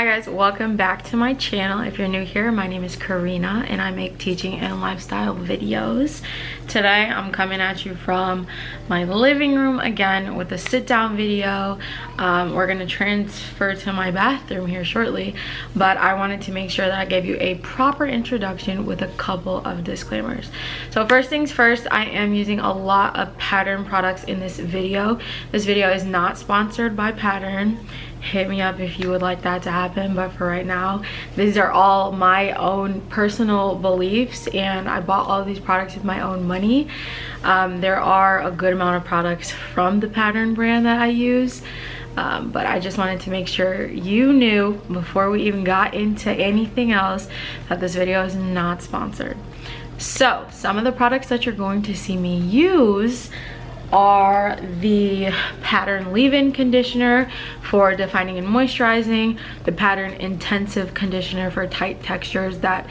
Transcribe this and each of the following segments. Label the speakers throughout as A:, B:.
A: Hi guys, welcome back to my channel. If you're new here, my name is Karina and I make teaching and lifestyle videos. Today I'm coming at you from my living room again with a sit down video. We're gonna transfer to my bathroom here shortly, but I wanted to make sure that I gave you a proper introduction with a couple of disclaimers. So first things first, I am using a lot of Pattern products in this video. This video is not sponsored by Pattern. Hit me up if you would like that to happen, but for right now, these are all my own personal beliefs and I bought all of these products with my own money. There are a good amount of products from the Pattern brand that I use, but I just wanted to make sure you knew before we even got into anything else that this video is not sponsored. So some of the products that you're going to see me use are the Pattern leave-in conditioner for defining and moisturizing, the Pattern intensive conditioner for tight textures that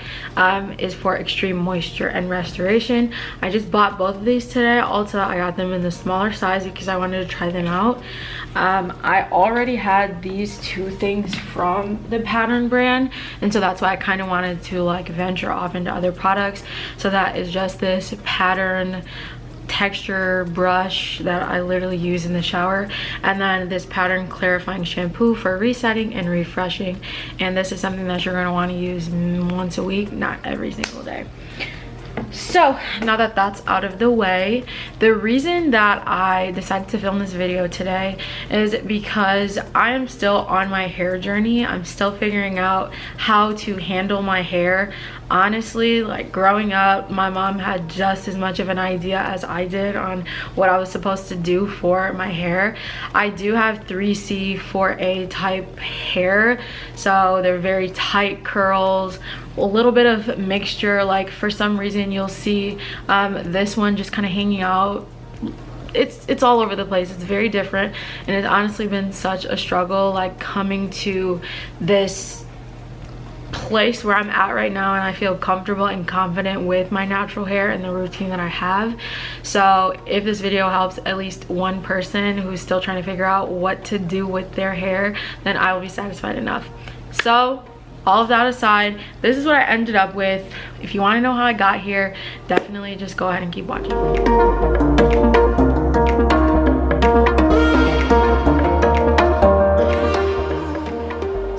A: is for extreme moisture and restoration. I just bought both of these today. Also, I got them in the smaller size because I wanted to try them out. I already had these two things from the Pattern brand, and so that's why I kind of wanted to like venture off into other products. So that is just this Pattern texture brush that I literally use in the shower, and then this Pattern clarifying shampoo for resetting and refreshing. And this is something that you're going to want to use once a week, not every single day. So now that that's out of the way, the reason that I decided to film this video today is because I am still on my hair journey. I'm still figuring out how to handle my hair. Honestly, like growing up, my mom had just as much of an idea as I did on what I was supposed to do for my hair. I do have 3C 4A type hair, so they're very tight curls, a little bit of mixture. Like for some reason you'll see this one just kind of hanging out. It's all over the place. It's very different, and it's honestly been such a struggle like coming to this place where I'm at right now, and I feel comfortable and confident with my natural hair and the routine that I have. So if this video helps at least one person who's still trying to figure out what to do with their hair, then I will be satisfied enough. So all of that aside, this is what I ended up with. If you want to know how I got here, definitely just go ahead and keep watching.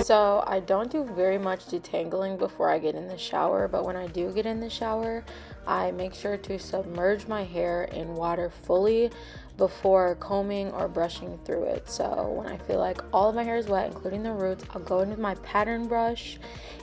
A: So I don't do very much detangling before I get in the shower, but when I do get in the shower, I make sure to submerge my hair in water fully before combing or brushing through it. So when I feel like all of my hair is wet, including the roots, I'll go in with my Pattern brush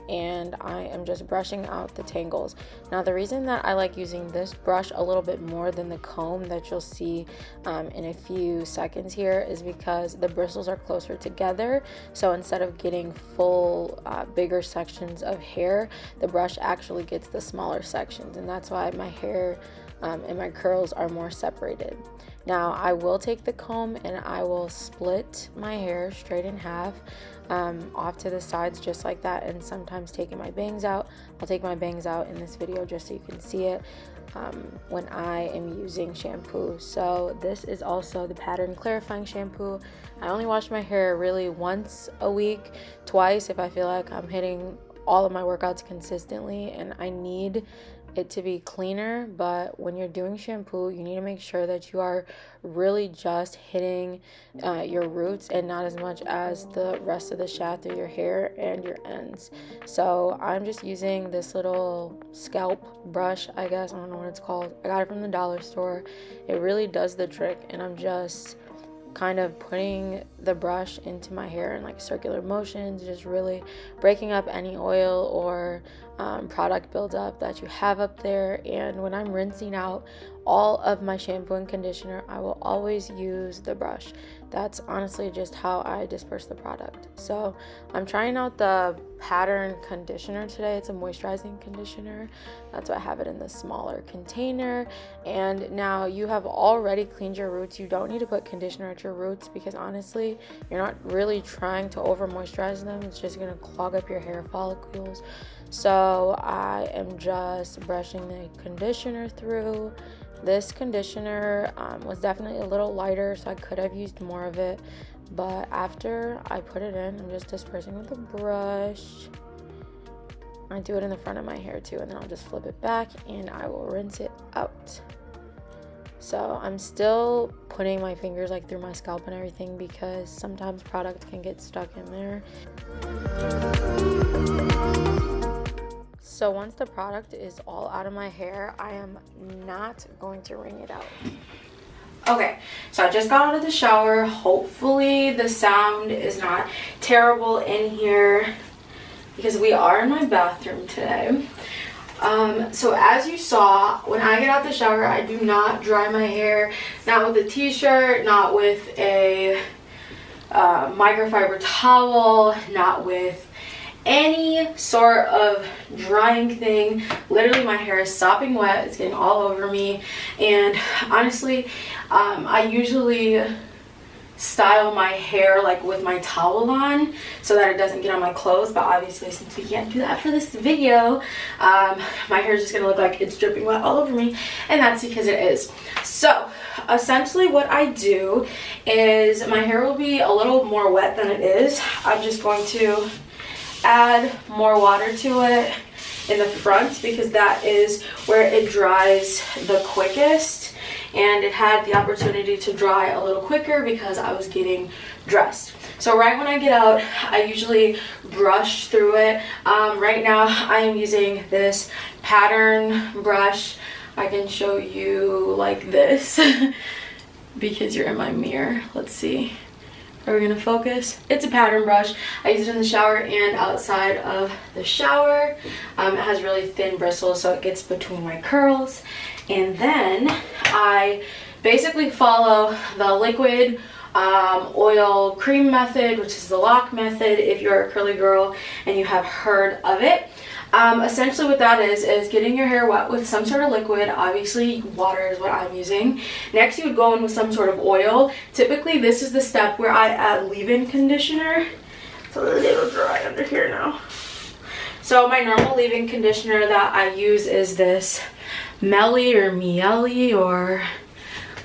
A: and I am just brushing out the tangles. Now the reason that I like using this brush a little bit more than the comb that you'll see in a few seconds here is because the bristles are closer together. So instead of getting full bigger sections of hair, the brush actually gets the smaller sections, and that's why my hair and my curls are more separated. Now I will take the comb and I will split my hair straight in half off to the sides just like that, and sometimes taking my bangs out. I'll take my bangs out in this video just so you can see it when I am using shampoo. So this is also the Pattern clarifying shampoo. I only wash my hair really once a week, twice if I feel like I'm hitting all of my workouts consistently and I need it to be cleaner. But when you're doing shampoo, you need to make sure that you are really just hitting your roots and not as much as the rest of the shaft of your hair and your ends. So I'm just using this little scalp brush, I guess. I don't know what it's called. I got it from the dollar store. It really does the trick, and I'm just kind of putting the brush into my hair in like circular motions, just really breaking up any oil or product buildup that you have up there. And when I'm rinsing out all of my shampoo and conditioner, I will always use the brush. That's honestly just how I disperse the product. So I'm trying out the Pattern conditioner today. It's a moisturizing conditioner. That's why I have it in the smaller container. And now you have already cleaned your roots. You don't need to put conditioner at your roots because honestly, you're not really trying to over moisturize them. It's just going to clog up your hair follicles. So I am just brushing the conditioner through. This conditioner was definitely a little lighter, so I could have used more of it, but after I put it in, I'm just dispersing with a brush. I do it in the front of my hair too, and then I'll just flip it back and I will rinse it out. So I'm still putting my fingers like through my scalp and everything because sometimes product can get stuck in there. So once the product is all out of my hair, I am not going to wring it out. Okay, so I just got out of the shower. Hopefully the sound is not terrible in here because we are in my bathroom today. So as you saw, when I get out the shower, I do not dry my hair, not with a t-shirt, not with a microfiber towel, not with any sort of drying thing. Literally my hair is sopping wet, it's getting all over me, and honestly I usually style my hair like with my towel on so that it doesn't get on my clothes, but obviously since we can't do that for this video, my hair is just gonna look like it's dripping wet all over me, and that's because it is. So essentially what I do is my hair will be a little more wet than it is. I'm just going to add more water to it in the front because that is where it dries the quickest, and it had the opportunity to dry a little quicker because I was getting dressed. So right when I get out, I usually brush through it. Right now I am using this pattern brush. I can show you like this because you're in my mirror. Let's see. Are we gonna focus? It's a pattern brush. I use it in the shower and outside of the shower. It has really thin bristles so it gets between my curls. And then I basically follow the liquid oil cream method, which is the lock method if you're a curly girl and you have heard of it. Essentially what that is getting your hair wet with some sort of liquid. Obviously water is what I'm using. Next you would go in with some sort of oil. Typically this is the step where I add leave-in conditioner. It's a little dry under here now. So my normal leave-in conditioner that I use is this Melly or Miele, or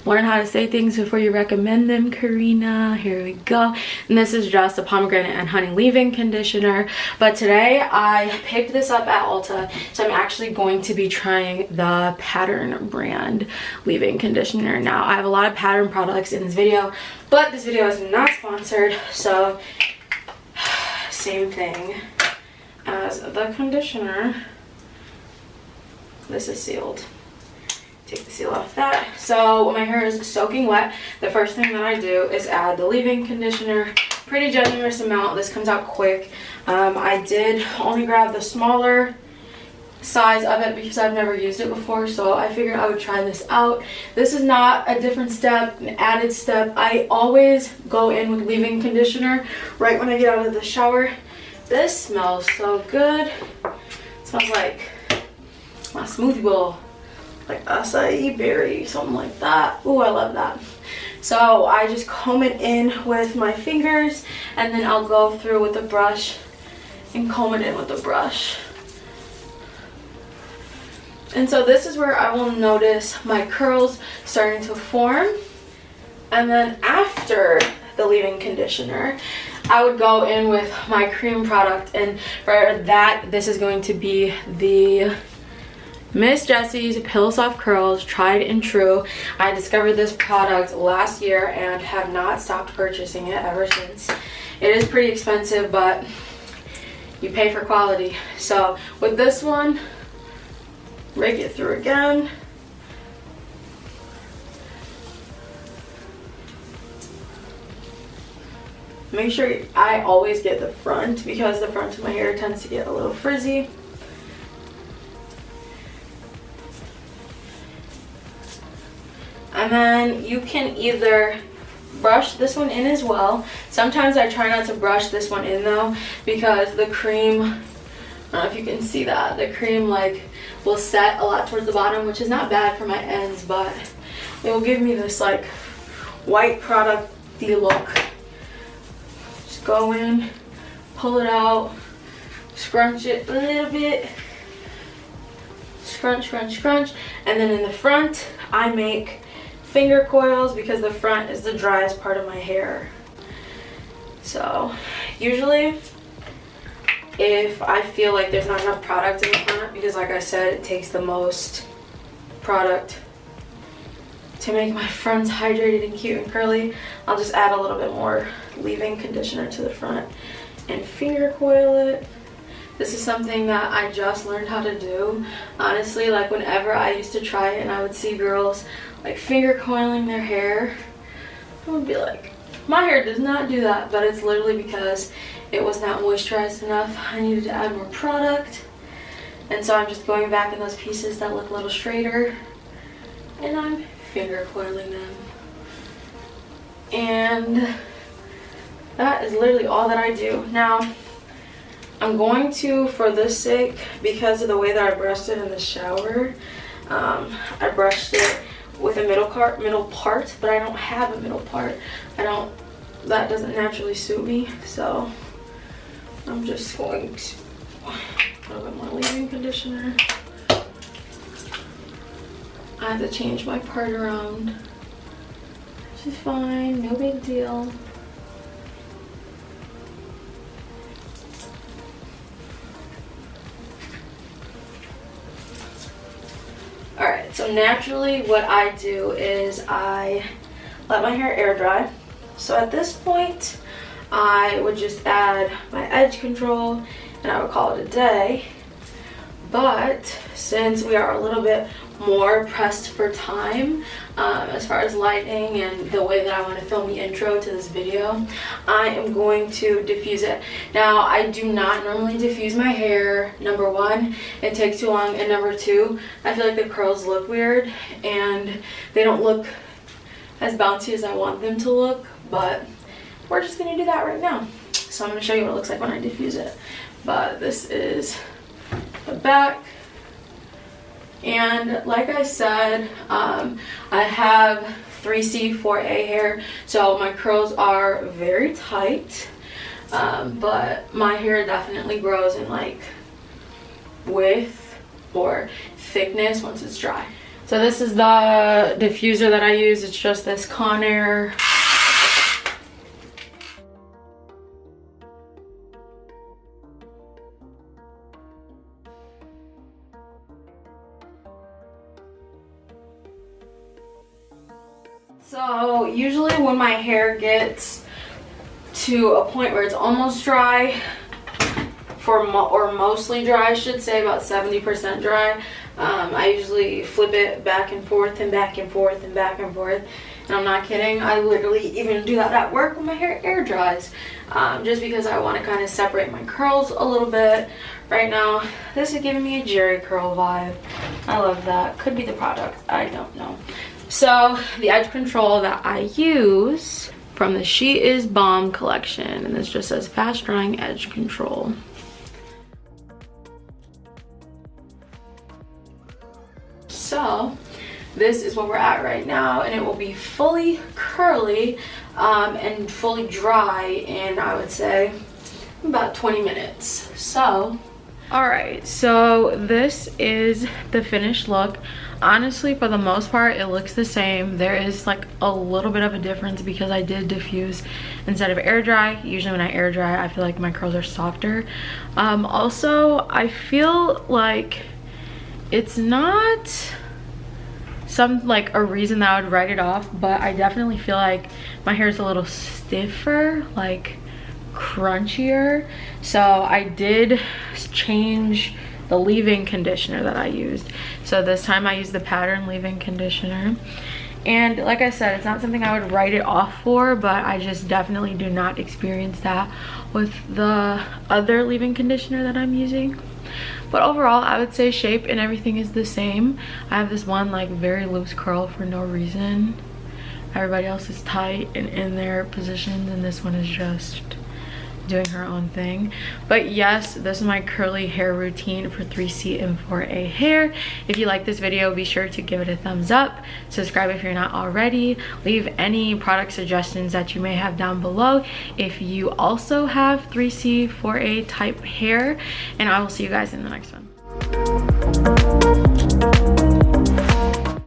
A: learn how to say things before you recommend them, Karina. Here we go. And this is just a pomegranate and honey leave-in conditioner. But today I picked this up at Ulta, so I'm actually going to be trying the Pattern brand leave-in conditioner. Now I have a lot of Pattern products in this video, but this video is not sponsored, so same thing as the conditioner. This is sealed. Take the seal off that. So when my hair is soaking wet, the first thing that I do is add the leave-in conditioner. Pretty generous amount. This comes out quick. I did only grab the smaller size of it because I've never used it before, so I figured I would try this out. This is not a different step, an added step. I always go in with leave-in conditioner right when I get out of the shower. This smells so good. It smells like my smoothie bowl, like acai berry, something like that. Ooh, I love that. So I just comb it in with my fingers, and then I'll go through with the brush and comb it in with the brush. And so this is where I will notice my curls starting to form. And then after the leave-in conditioner, I would go in with my cream product, and for that, this is going to be the Miss Jessie's Pillow Soft Curls, tried and true. I discovered this product last year and have not stopped purchasing it ever since. It is pretty expensive, but you pay for quality. So with this one, rake it through again. Make sure I always get the front because the front of my hair tends to get a little frizzy. And then you can either brush this one in as well. Sometimes I try not to brush this one in though, because the cream, I don't know if you can see that, the cream like will set a lot towards the bottom, which is not bad for my ends, but it will give me this like white product-y look. Just go in, pull it out, scrunch it a little bit, scrunch, scrunch, scrunch, and then in the front I make finger coils because the front is the driest part of my hair. So usually if I feel like there's not enough product in the front, because like I said, it takes the most product to make my fronts hydrated and cute and curly, I'll just add a little bit more leave-in conditioner to the front and finger coil it. This is something that I just learned how to do. Honestly, like whenever I used to try it and I would see girls like finger coiling their hair, I would be like, my hair does not do that, but it's literally because it was not moisturized enough. I needed to add more product. And so I'm just going back in those pieces that look a little straighter and I'm finger coiling them. And that is literally all that I do. Now, I'm going to, for this sake, because of the way that I brushed it in the shower, I brushed it with a middle part, but I don't have a middle part. That doesn't naturally suit me, so I'm just going to put a little bit more leave-in conditioner. I have to change my part around, which is fine, no big deal. Alright, so naturally what I do is I let my hair air dry. So at this point, I would just add my edge control and I would call it a day. But since we are a little bit more pressed for time as far as lighting and the way that I want to film the intro to this video, I am going to diffuse it. Now, I do not normally diffuse my hair. Number one, it takes too long, and number two, I feel like the curls look weird and they don't look as bouncy as I want them to look, but we're just going to do that right now. So I'm going to show you what it looks like when I diffuse it. But this is the back. And like I said, I have 3C 4A hair, so my curls are very tight, but my hair definitely grows in like width or thickness once it's dry. So this is the diffuser that I use. It's just this Conair. So usually when my hair gets to a point where it's almost dry, or mostly dry, I should say, about 70% dry, I usually flip it back and forth and back and forth and back and forth. And I'm not kidding, I literally even do that at work when my hair air dries, just because I want to kind of separate my curls a little bit. Right now, this is giving me a Jerry curl vibe. I love that. Could be the product, I don't know. So the edge control that I use from the She Is Bomb collection, and this just says fast drying edge control. So this is what we're at right now, and it will be fully curly and fully dry in, I would say, about 20 minutes. So alright, so this is the finished look. Honestly, for the most part, it looks the same. There is like a little bit of a difference because I did diffuse instead of air dry. Usually when I air dry, I feel like my curls are softer. Also, I feel like it's not like a reason that I would write it off, but I definitely feel like my hair is a little stiffer, like crunchier. So I did change the leave-in conditioner that I used. So this time I used the pattern leave-in conditioner. And like I said, it's not something I would write it off for, but I just definitely do not experience that with the other leave-in conditioner that I'm using. But overall, I would say shape and everything is the same. I have this one like very loose curl for no reason. Everybody else is tight and in their positions, and this one is just doing her own thing. But yes, this is my curly hair routine for 3C and 4A hair. If you like this video, be sure to give it a thumbs up, subscribe if you're not already, leave any product suggestions that you may have down below if you also have 3C 4A type hair, and I will see you guys in the next one.